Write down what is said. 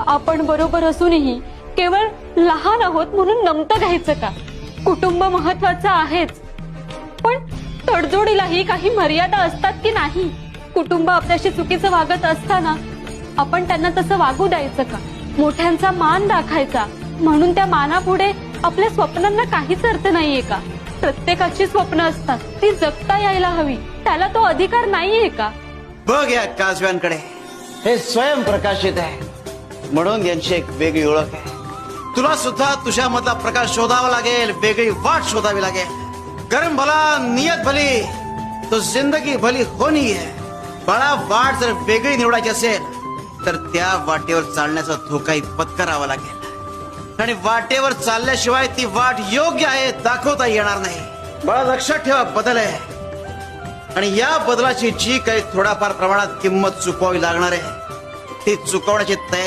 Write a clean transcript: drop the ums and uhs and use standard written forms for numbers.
आपण बरोबर असूनही केवळ लहान आहोत म्हणून नमतं घ्यायचं का? कुटुंब महत्वाचं आहेच, पण तडजोडीलाही काही मर्यादा असतात की नाही? कुटुंब आपल्याशी चुकीचं वागत असताना आपण त्यांना तसं वागू द्यायचं का? मोठ्यांचा मान राखायचा म्हणून त्या मानापुढे आपल्या स्वप्नांना काहीच अर्थ नाहीये का? प्रत्येकाची स्वप्न असतात, ती जगता यायला हवी, त्याला तो अधिकार नाहीये का? बघ या काजव्यांकडे, हे स्वयंप्रकाशित आहे म्हणून यांची एक वेगळी ओळख आहे. तुला सुद्धा तुझ्यामधला प्रकाश शोधावा लागेल, वेगळी वाट शोधावी लागेल. कर्म भला नियत भली तो जिंदगी भली होनी है. बाळा, वाट जर वेगळी निवडायची असेल तर त्या वाटेवर चालण्याचा धोकाही पत्करावा लागेल, आणि वाटेवर चालल्याशिवाय ती वाट योग्य आहे दाखवता येणार नाही. बाळा, लक्षात ठेवा, बदल आहे, आणि या बदलाची जी काही थोडाफार प्रमाणात किंमत चुकवावी लागणार आहे ती चुकवण्याची तयारी